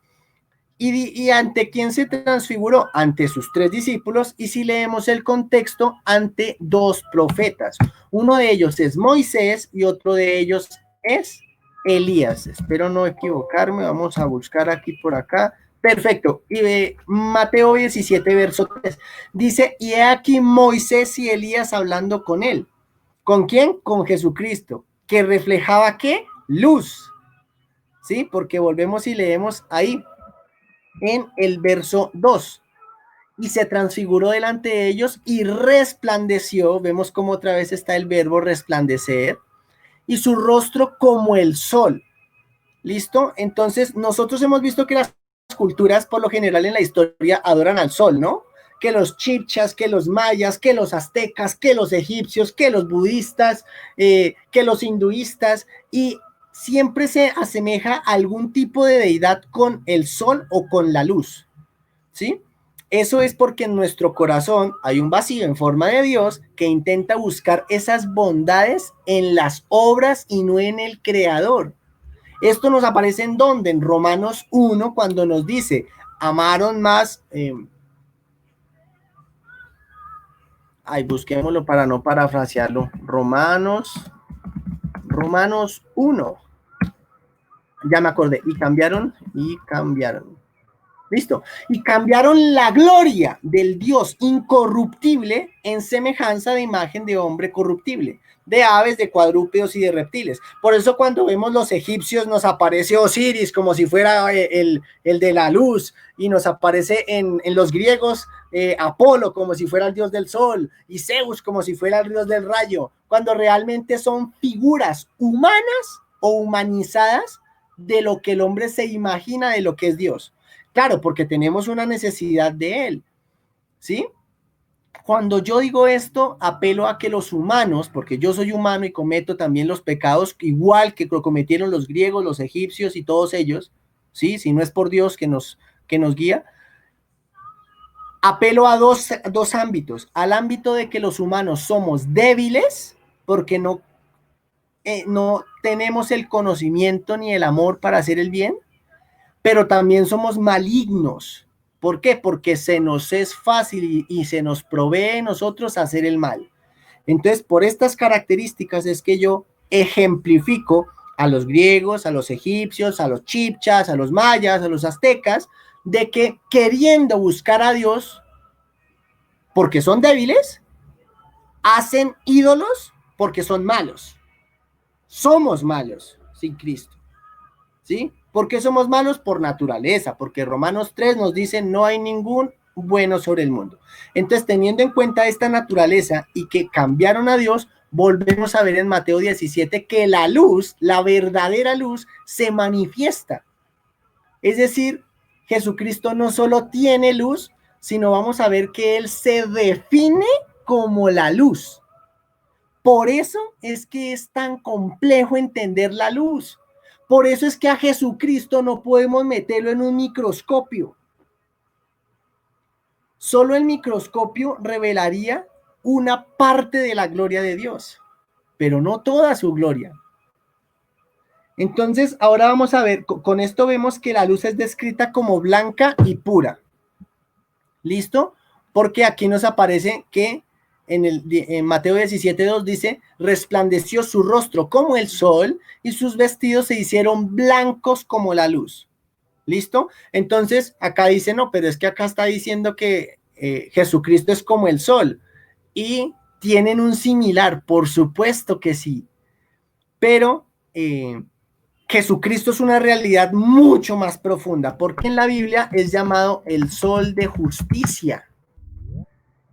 ¿Y ante quién se transfiguró? Ante sus 3 discípulos, y si leemos el contexto, ante 2 profetas. Uno de ellos es Moisés y otro de ellos es Elías. Espero no equivocarme, vamos a buscar aquí por acá. Perfecto. Y Mateo 17, verso 3, dice, y he aquí Moisés y Elías hablando con él. ¿Con quién? Con Jesucristo, que reflejaba ¿qué? Luz. ¿Sí? Porque volvemos y leemos ahí en el verso 2. Y se transfiguró delante de ellos y resplandeció. Vemos cómo otra vez está el verbo resplandecer. Y su rostro como el sol. ¿Listo? Entonces, nosotros hemos visto que las culturas, por lo general en la historia, adoran al sol, ¿no? Que los chibchas, que los mayas, que los aztecas, que los egipcios, que los budistas, que los hinduistas, y siempre se asemeja a algún tipo de deidad con el sol o con la luz, ¿sí? Eso es porque en nuestro corazón hay un vacío en forma de Dios que intenta buscar esas bondades en las obras y no en el Creador. Esto nos aparece en donde, en Romanos 1, cuando nos dice, amaron más, busquémoslo para no parafrasearlo, Romanos 1, ya me acordé, y cambiaron, Listo. Y cambiaron la gloria del Dios incorruptible en semejanza de imagen de hombre corruptible, de aves, de cuadrúpedos y de reptiles. Por eso cuando vemos los egipcios nos aparece Osiris como si fuera el de la luz, y nos aparece en los griegos Apolo como si fuera el dios del sol, y Zeus como si fuera el dios del rayo, cuando realmente son figuras humanas o humanizadas de lo que el hombre se imagina de lo que es Dios. Claro, porque tenemos una necesidad de él, ¿sí? Cuando yo digo esto, apelo a que los humanos, porque yo soy humano y cometo también los pecados, igual que lo cometieron los griegos, los egipcios y todos ellos, ¿sí? Si no es por Dios que nos guía, apelo a dos ámbitos. Al ámbito de que los humanos somos débiles, porque no tenemos el conocimiento ni el amor para hacer el bien, pero también somos malignos. ¿Por qué? Porque se nos es fácil y se nos provee nosotros hacer el mal. Entonces, por estas características es que yo ejemplifico a los griegos, a los egipcios, a los chibchas, a los mayas, a los aztecas, de que queriendo buscar a Dios, porque son débiles, hacen ídolos porque son malos. Somos malos sin Cristo, ¿sí? ¿Por qué somos malos? Por naturaleza, porque Romanos 3 nos dice no hay ningún bueno sobre el mundo. Entonces, teniendo en cuenta esta naturaleza y que cambiaron a Dios, volvemos a ver en Mateo 17 que la luz, la verdadera luz, se manifiesta. Es decir, Jesucristo no solo tiene luz, sino vamos a ver que Él se define como la luz. Por eso es que es tan complejo entender la luz. Por eso es que a Jesucristo no podemos meterlo en un microscopio. Solo el microscopio revelaría una parte de la gloria de Dios, pero no toda su gloria. Entonces, ahora vamos a ver, con esto vemos que la luz es descrita como blanca y pura. ¿Listo? Porque aquí nos aparece que en Mateo 17:2 dice, resplandeció su rostro como el sol y sus vestidos se hicieron blancos como la luz. ¿Listo? Entonces, acá dice, no, pero es que acá está diciendo que Jesucristo es como el sol y tienen un similar, por supuesto que sí, pero Jesucristo es una realidad mucho más profunda, porque en la Biblia es llamado el sol de justicia.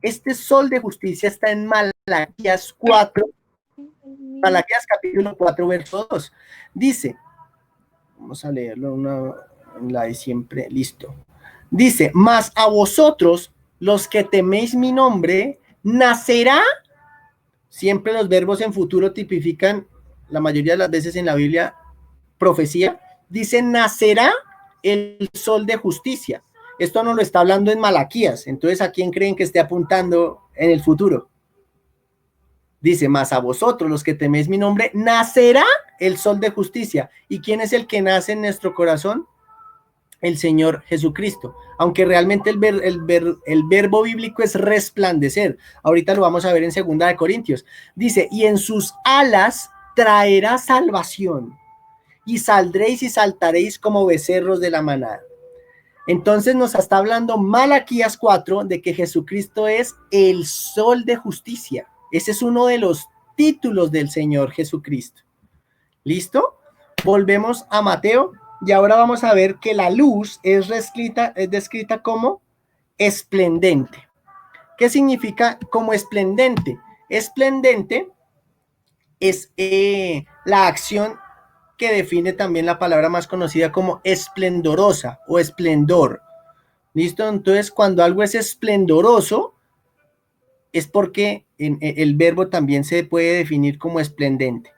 Este sol de justicia está en Malaquías 4, Malaquías capítulo 4, verso 2. Dice, vamos a leerlo en la de siempre, listo. Dice, mas a vosotros, los que teméis mi nombre, nacerá, siempre los verbos en futuro tipifican la mayoría de las veces en la Biblia profecía, dice, nacerá el sol de justicia. Esto no lo está hablando en Malaquías, entonces ¿a quién creen que esté apuntando en el futuro? Dice, mas a vosotros, los que teméis mi nombre, nacerá el sol de justicia. ¿Y quién es el que nace en nuestro corazón? El Señor Jesucristo. Aunque realmente el verbo bíblico es resplandecer. Ahorita lo vamos a ver en 2 Corintios. Dice, y en sus alas traerá salvación, y saldréis y saltaréis como becerros de la manada. Entonces nos está hablando Malaquías 4 de que Jesucristo es el sol de justicia. Ese es uno de los títulos del Señor Jesucristo. ¿Listo? Volvemos a Mateo y ahora vamos a ver que la luz es descrita como esplendente. ¿Qué significa como esplendente? Esplendente es la acción que define también la palabra más conocida como esplendorosa o esplendor. ¿Listo? Entonces, cuando algo es esplendoroso, es porque el verbo también se puede definir como esplendente.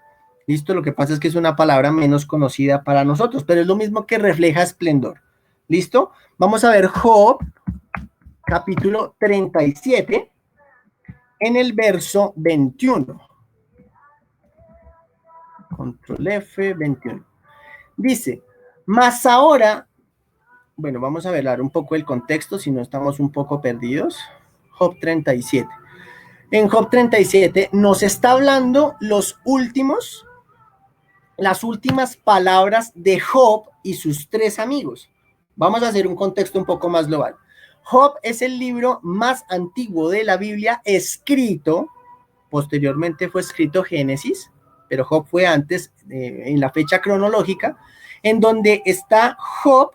¿Listo? Lo que pasa es que es una palabra menos conocida para nosotros, pero es lo mismo que refleja esplendor. ¿Listo? Vamos a ver Job, capítulo 37, en el verso 21. Control F, 21. Dice, mas ahora, bueno, vamos a hablar un poco del contexto, si no estamos un poco perdidos. Job 37. En Job 37 nos está hablando las últimas palabras de Job y sus 3 amigos. Vamos a hacer un contexto un poco más global. Job es el libro más antiguo de la Biblia escrito, posteriormente fue escrito Génesis, pero Job fue antes, en la fecha cronológica, en donde está Job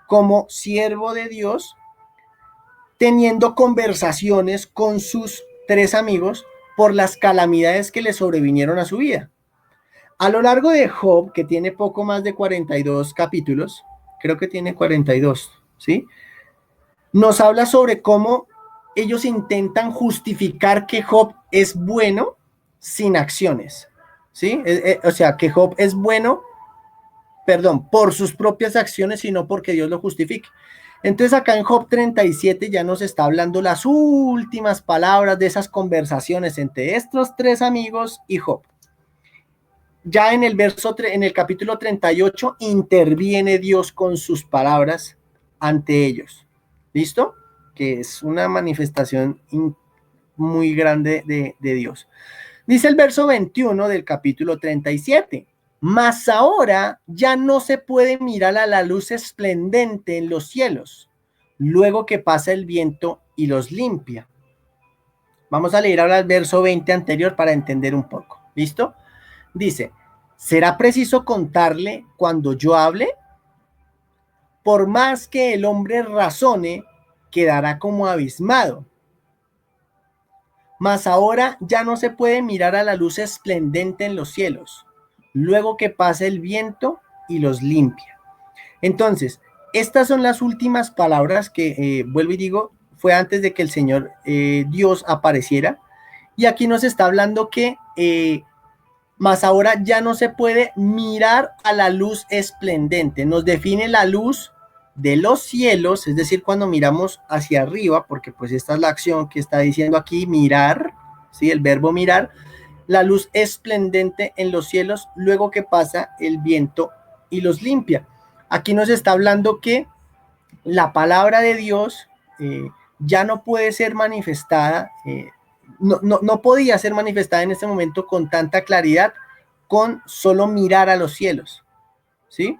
como siervo de Dios, teniendo conversaciones con sus tres amigos por las calamidades que le sobrevinieron a su vida. A lo largo de Job, que tiene poco más de 42 capítulos, creo que tiene 42, ¿sí? Nos habla sobre cómo ellos intentan justificar que Job es bueno sin acciones, ¿sí? O sea, que Job es bueno, perdón, por sus propias acciones y no porque Dios lo justifique. Entonces acá en Job 37 ya nos está hablando las últimas palabras de esas conversaciones entre estos tres amigos y Job. Ya en en el capítulo 38 interviene Dios con sus palabras ante ellos. ¿Listo? Que es una manifestación muy grande de Dios. Dice el verso 21 del capítulo 37. Mas ahora ya no se puede mirar a la luz esplendente en los cielos, luego que pasa el viento y los limpia. Vamos a leer ahora el verso 20 anterior para entender un poco. ¿Listo? Dice, ¿será preciso contarle cuando yo hable? Por más que el hombre razone, quedará como abismado. Mas ahora ya no se puede mirar a la luz esplendente en los cielos, luego que pase el viento y los limpia. Entonces, estas son las últimas palabras que, vuelvo y digo, fue antes de que el Señor Dios apareciera. Y aquí nos está hablando que mas ahora ya no se puede mirar a la luz esplendente. Nos define la luz de los cielos, es decir, cuando miramos hacia arriba, porque pues esta es la acción que está diciendo aquí, mirar, ¿sí? El verbo mirar, la luz esplendente en los cielos, luego que pasa el viento y los limpia. Aquí nos está hablando que la palabra de Dios ya no puede ser manifestada, no podía ser manifestada en este momento con tanta claridad, con solo mirar a los cielos, ¿sí?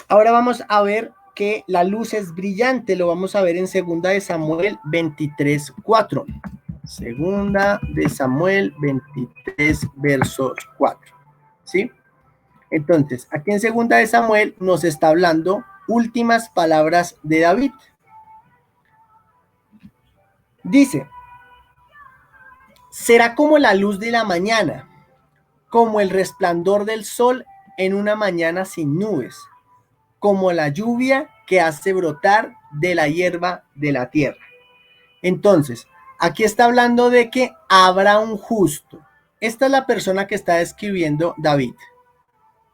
Ahora vamos a ver que la luz es brillante, lo vamos a ver en 2 de Samuel 23:4. 2 de Samuel 23, versos 4, ¿sí? Entonces, aquí en 2 de Samuel nos está hablando últimas palabras de David. Dice, será como la luz de la mañana, como el resplandor del sol en una mañana sin nubes, como la lluvia que hace brotar de la hierba de la tierra. Entonces, aquí está hablando de que habrá un justo. Esta es la persona que está describiendo David,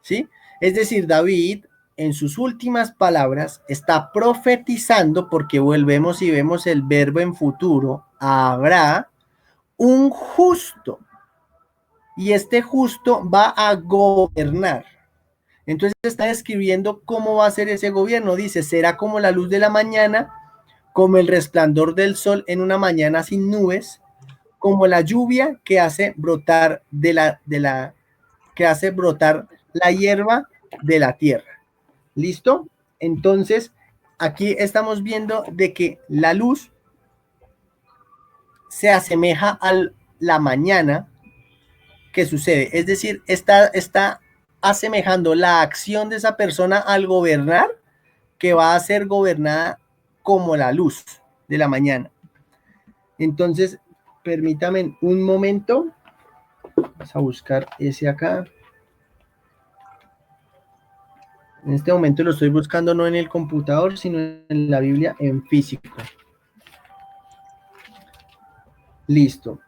¿sí? Es decir, David, en sus últimas palabras, está profetizando, porque volvemos y vemos el verbo en futuro, habrá un justo, y este justo va a gobernar. Entonces está describiendo cómo va a ser ese gobierno. Dice, será como la luz de la mañana, como el resplandor del sol en una mañana sin nubes, como la lluvia que hace brotar que hace brotar la hierba de la tierra. ¿Listo? Entonces, aquí estamos viendo de que la luz se asemeja a la mañana que sucede. Es decir, está asemejando la acción de esa persona al gobernar, que va a ser gobernada como la luz de la mañana. Entonces, permítame un momento. Vamos a buscar ese acá. En este momento lo estoy buscando no en el computador, sino en la Biblia en físico. Listo.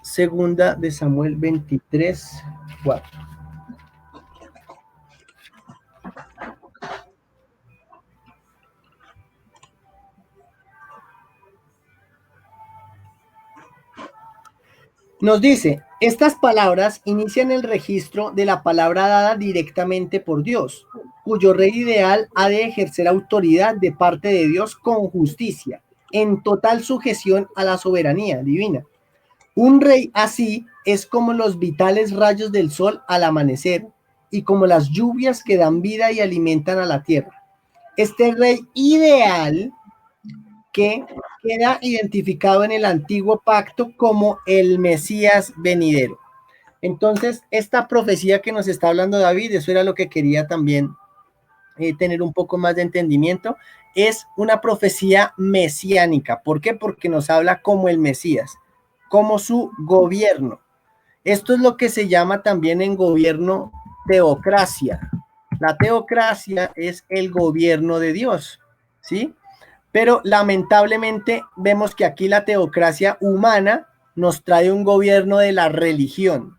2 de Samuel 23:4. Nos dice, estas palabras inician el registro de la palabra dada directamente por Dios, cuyo rey ideal ha de ejercer autoridad de parte de Dios con justicia, en total sujeción a la soberanía divina. Un rey así es como los vitales rayos del sol al amanecer, y como las lluvias que dan vida y alimentan a la tierra. Este rey ideal que queda identificado en el antiguo pacto como el Mesías venidero. Entonces, esta profecía que nos está hablando David, eso era lo que quería también tener un poco más de entendimiento, es una profecía mesiánica. ¿Por qué? Porque nos habla como el Mesías, como su gobierno. Esto es lo que se llama también en gobierno teocracia. La teocracia es el gobierno de Dios, ¿sí? Pero lamentablemente vemos que aquí la teocracia humana nos trae un gobierno de la religión.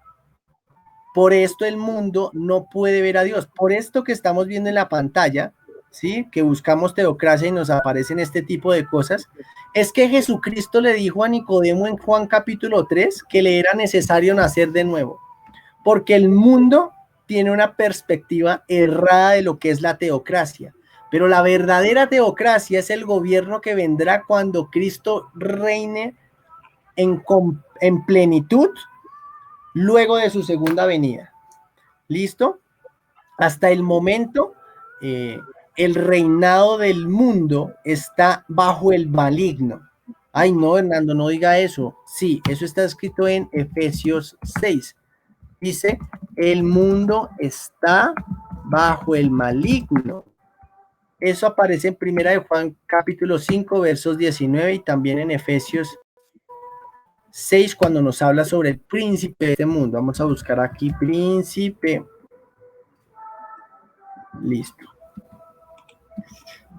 Por esto el mundo no puede ver a Dios. Por esto que estamos viendo en la pantalla, ¿sí? Que buscamos teocracia y nos aparecen este tipo de cosas, es que Jesucristo le dijo a Nicodemo en Juan capítulo 3 que le era necesario nacer de nuevo, porque el mundo tiene una perspectiva errada de lo que es la teocracia. Pero la verdadera teocracia es el gobierno que vendrá cuando Cristo reine en plenitud luego de su segunda venida. ¿Listo? Hasta el momento, el reinado del mundo está bajo el maligno. Ay, no, Hernando, no diga eso. Sí, eso está escrito en Efesios 6. Dice, el mundo está bajo el maligno. Eso aparece en Primera de Juan capítulo 5, versos 19 y también en Efesios 6 cuando nos habla sobre el príncipe de este mundo. Vamos a buscar aquí príncipe. Listo.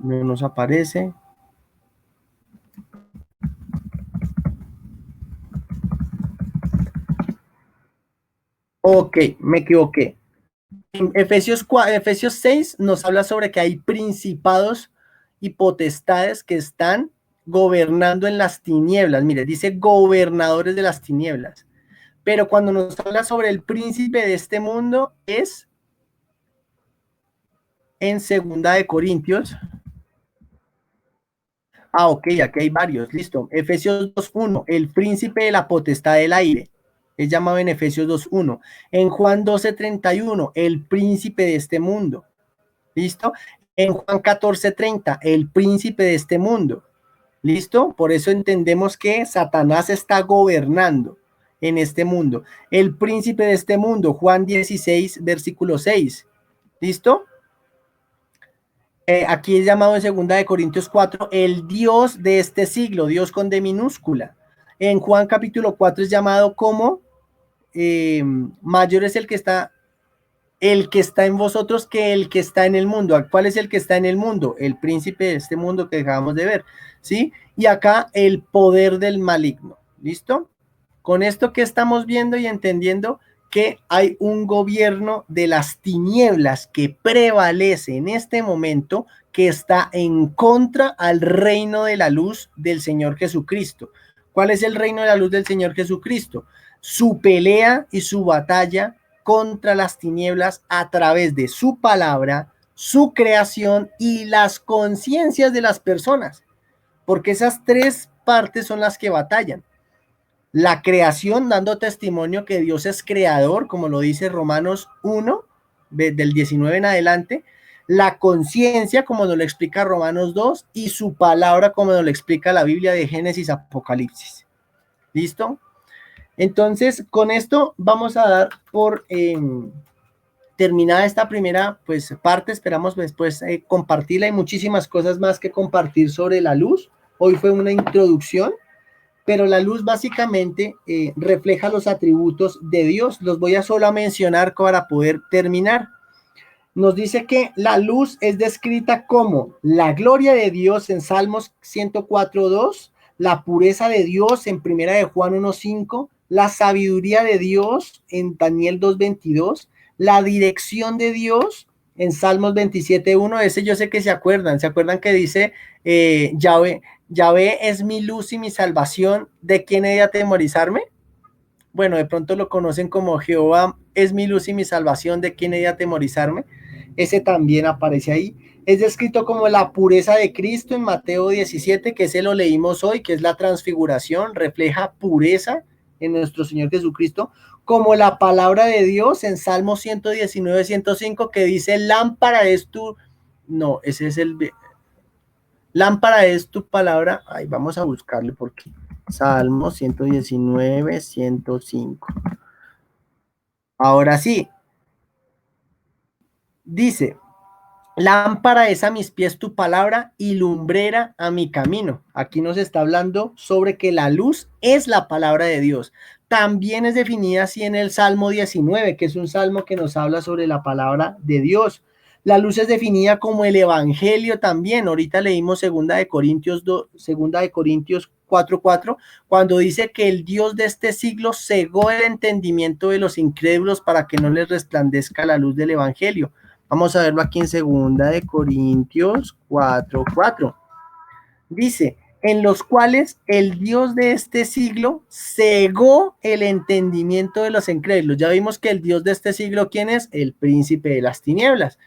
No nos aparece. Ok, me equivoqué. En Efesios 6 nos habla sobre que hay principados y potestades que están gobernando en las tinieblas. Mire, dice gobernadores de las tinieblas. Pero cuando nos habla sobre el príncipe de este mundo es en 2 Corintios. Ah, ok, aquí hay varios, listo. Efesios 2.1, el príncipe de la potestad del aire. Es llamado en Efesios 2.1. En Juan 12.31, el príncipe de este mundo. ¿Listo? En Juan 14.30, el príncipe de este mundo. ¿Listo? Por eso entendemos que Satanás está gobernando en este mundo. El príncipe de este mundo, Juan 16, versículo 6. ¿Listo? Aquí es llamado en 2 Corintios 4, el Dios de este siglo, Dios con D minúscula. En Juan capítulo 4 es llamado como mayor es el que está en vosotros que el que está en el mundo. ¿Cuál es el que está en el mundo? El príncipe de este mundo que acabamos de ver, ¿sí? Y acá el poder del maligno, ¿listo? Con esto que estamos viendo y entendiendo que hay un gobierno de las tinieblas que prevalece en este momento, que está en contra al reino de la luz del Señor Jesucristo. ¿Cuál es el reino de la luz del Señor Jesucristo? Su pelea y su batalla contra las tinieblas a través de su palabra, su creación y las conciencias de las personas, porque esas tres partes son las que batallan. La creación, dando testimonio que Dios es creador, como lo dice Romanos 1, del 19 en adelante, la conciencia, como nos lo explica Romanos 2, y su palabra, como nos lo explica la Biblia de Génesis, Apocalipsis. ¿Listo? Entonces, con esto vamos a dar por terminada esta primera pues, parte. Esperamos después compartirla. Hay muchísimas cosas más que compartir sobre la luz. Hoy fue una introducción, pero la luz básicamente refleja los atributos de Dios. Los voy a solo mencionar para poder terminar. Nos dice que la luz es descrita como la gloria de Dios en Salmos 104.2, la pureza de Dios en Primera de Juan 1.5, la sabiduría de Dios en Daniel 2.22, la dirección de Dios en Salmos 27.1. Ese yo sé que se acuerdan que dice Yahvé es mi luz y mi salvación, ¿de quién he de atemorizarme? Bueno, de pronto lo conocen como Jehová es mi luz y mi salvación, ¿de quién he de atemorizarme? Ese también aparece ahí. Es descrito como la pureza de Cristo en Mateo 17, que ese lo leímos hoy, que es la transfiguración, refleja pureza en nuestro Señor Jesucristo, como la palabra de Dios en Salmo 119, 105, que dice, lámpara es tu... No, ese es el... Lámpara es tu palabra. Ay, vamos a buscarle porque Salmo 119, 105. Ahora sí, dice, lámpara es a mis pies tu palabra y lumbrera a mi camino. Aquí nos está hablando sobre que la luz es la palabra de Dios. También es definida así en el Salmo 19, que es un salmo que nos habla sobre la palabra de Dios. La luz es definida como el evangelio también. Ahorita leímos segunda de Corintios 4:4, cuando dice que el Dios de este siglo cegó el entendimiento de los incrédulos para que no les resplandezca la luz del evangelio. Vamos a verlo aquí en segunda de Corintios 4:4. Dice, en los cuales el Dios de este siglo cegó el entendimiento de los incrédulos. Ya vimos que el Dios de este siglo, ¿quién es? El príncipe de las tinieblas,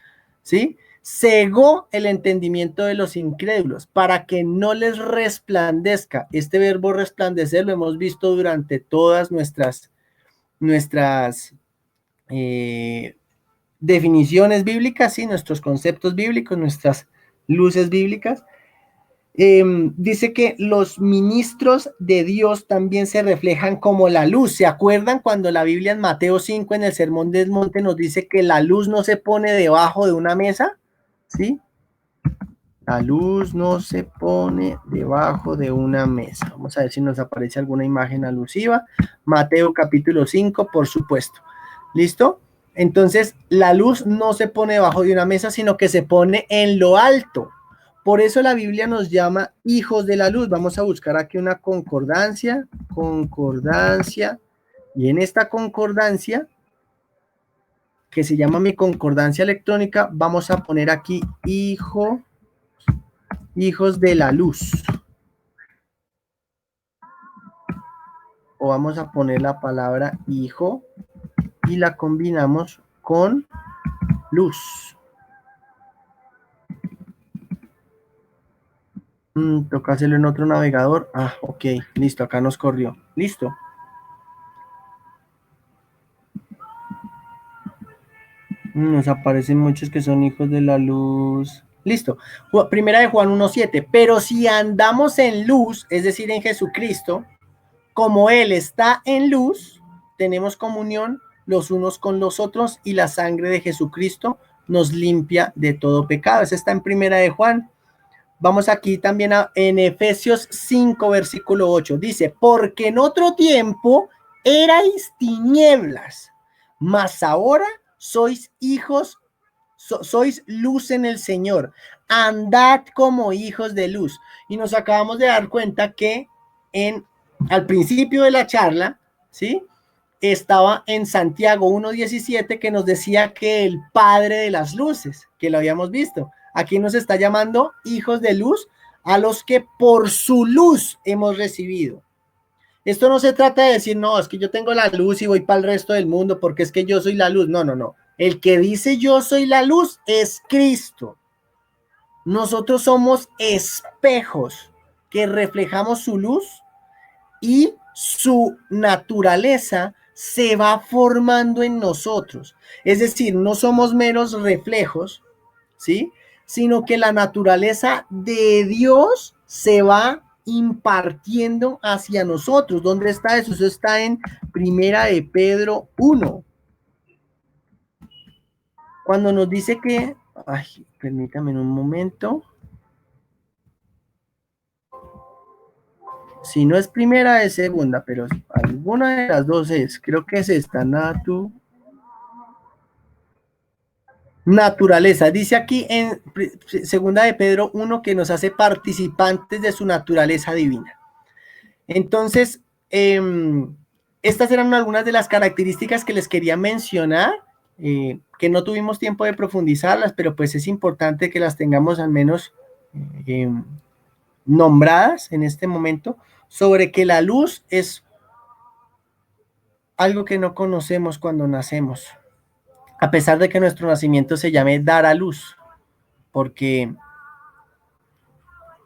¿sí? Cegó el entendimiento de los incrédulos para que no les resplandezca. Este verbo resplandecer lo hemos visto durante todas nuestras definiciones bíblicas, ¿sí? Nuestros conceptos bíblicos, nuestras luces bíblicas. Dice que los ministros de Dios también se reflejan como la luz. ¿Se acuerdan cuando la Biblia en Mateo 5 en el Sermón del Monte nos dice que la luz no se pone debajo de una mesa? ¿Sí? La luz no se pone debajo de una mesa. Vamos a ver si nos aparece alguna imagen alusiva. Mateo capítulo 5, por supuesto. ¿Listo? Entonces, la luz no se pone debajo de una mesa, sino que se pone en lo alto. Por eso la Biblia nos llama hijos de la luz. Vamos a buscar aquí una concordancia, y en esta concordancia, que se llama mi concordancia electrónica, vamos a poner aquí hijos de la luz. O vamos a poner la palabra hijo y la combinamos con luz. Toca hacerlo en otro navegador. Ah, ok, listo, acá nos corrió. Listo. Nos aparecen muchos que son hijos de la luz. Listo. Primera de Juan 1:7. Pero si andamos en luz, es decir, en Jesucristo, como Él está en luz, tenemos comunión los unos con los otros y la sangre de Jesucristo nos limpia de todo pecado. Eso está en Primera de Juan. Vamos aquí también en Efesios 5, versículo 8. Dice, porque en otro tiempo erais tinieblas, mas ahora sois hijos, sois luz en el Señor. Andad como hijos de luz. Y nos acabamos de dar cuenta que al principio de la charla, ¿sí? Estaba en Santiago 1:17 que nos decía que el Padre de las luces, que lo habíamos visto. Aquí nos está llamando hijos de luz a los que por su luz hemos recibido. Esto no se trata de decir, no, es que yo tengo la luz y voy para el resto del mundo porque es que yo soy la luz. No, no, no. El que dice yo soy la luz es Cristo. Nosotros somos espejos que reflejamos su luz y su naturaleza se va formando en nosotros. Es decir, no somos meros reflejos, ¿sí? Sino que la naturaleza de Dios se va impartiendo hacia nosotros. ¿Dónde está eso? Eso está en Primera de Pedro 1. Cuando nos dice que, ay, permítame un momento. Si no es primera, es segunda, pero alguna de las dos es. Creo que es esta, naturaleza. Dice aquí en segunda de Pedro 1 que nos hace participantes de su naturaleza divina. Entonces, estas eran algunas de las características que les quería mencionar, que no tuvimos tiempo de profundizarlas, pero pues es importante que las tengamos al menos nombradas en este momento, sobre que la luz es algo que no conocemos cuando nacemos, a pesar de que nuestro nacimiento se llame dar a luz, porque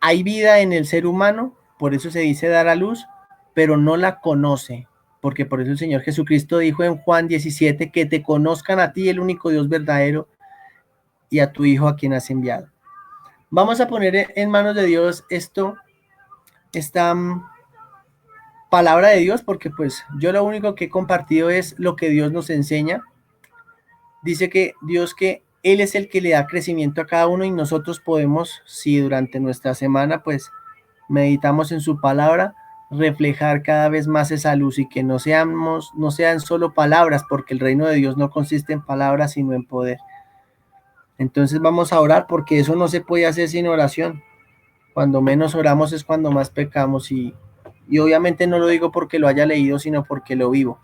hay vida en el ser humano, por eso se dice dar a luz, pero no la conoce. porque por eso el Señor Jesucristo dijo en Juan 17 que te conozcan a ti, el único Dios verdadero, y a tu Hijo a quien has enviado. Vamos a poner en manos de Dios esta palabra de Dios, porque pues yo lo único que he compartido es lo que Dios nos enseña. Dice que Dios, que Él es el que le da crecimiento a cada uno, y nosotros podemos, si durante nuestra semana pues meditamos en su palabra, reflejar cada vez más esa luz, y que no sean solo palabras, porque el reino de Dios no consiste en palabras sino en poder. Entonces vamos a orar, porque eso no se puede hacer sin oración. Cuando menos oramos es cuando más pecamos, y obviamente no lo digo porque lo haya leído, sino porque lo vivo.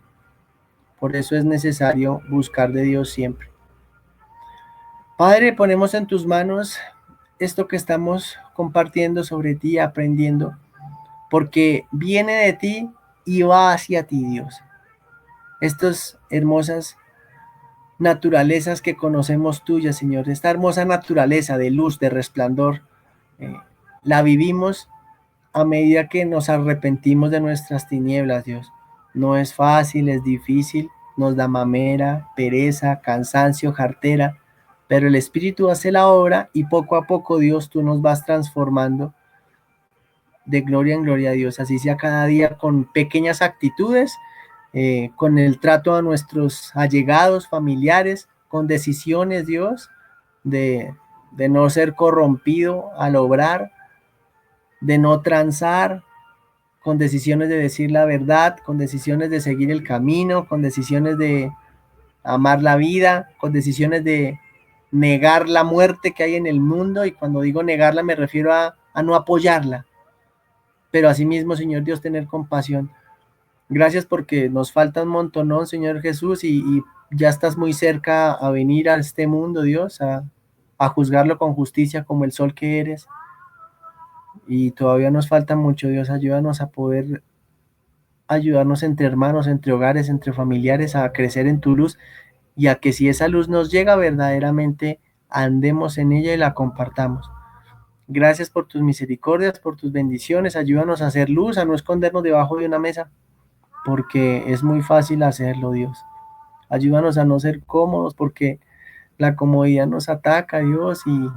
Por eso es necesario buscar de Dios siempre. Padre, ponemos en tus manos esto que estamos compartiendo sobre ti, aprendiendo, porque viene de ti y va hacia ti, Dios. Estas hermosas naturalezas que conocemos tuyas, Señor, esta hermosa naturaleza de luz, de resplandor, eh, la vivimos a medida que nos arrepentimos de nuestras tinieblas, Dios. No es fácil, es difícil, nos da mamera, pereza, cansancio, jartera, pero el Espíritu hace la obra, y poco a poco, Dios, tú nos vas transformando de gloria en gloria, Dios. Así sea cada día, con pequeñas actitudes, con el trato a nuestros allegados, familiares, con decisiones, Dios, de, de no ser corrompido al obrar, de no transar, con decisiones de decir la verdad, con decisiones de seguir el camino, con decisiones de amar la vida, con decisiones de negar la muerte que hay en el mundo. Y cuando digo negarla me refiero a no apoyarla, pero asimismo, Señor Dios, tener compasión. Gracias porque nos falta un montonón, Señor Jesús, y ya estás muy cerca a venir a este mundo, Dios, a juzgarlo con justicia como el sol que eres. Y todavía nos falta mucho, Dios. Ayúdanos a poder ayudarnos entre hermanos, entre hogares, entre familiares, a crecer en tu luz, y a que si esa luz nos llega verdaderamente, andemos en ella y la compartamos. Gracias por tus misericordias, por tus bendiciones. Ayúdanos a hacer luz, a no escondernos debajo de una mesa, porque es muy fácil hacerlo, Dios. Ayúdanos a no ser cómodos, porque la comodidad nos ataca, Dios, y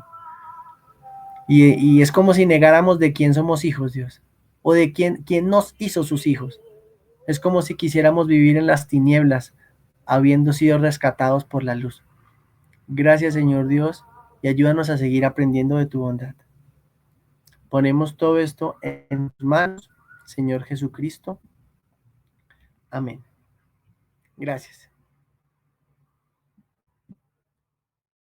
es como si negáramos de quién somos hijos, Dios, o de quién nos hizo sus hijos. Es como si quisiéramos vivir en las tinieblas, habiendo sido rescatados por la luz. Gracias, Señor Dios, y ayúdanos a seguir aprendiendo de tu bondad. Ponemos todo esto en tus manos, Señor Jesucristo. Amén. Gracias.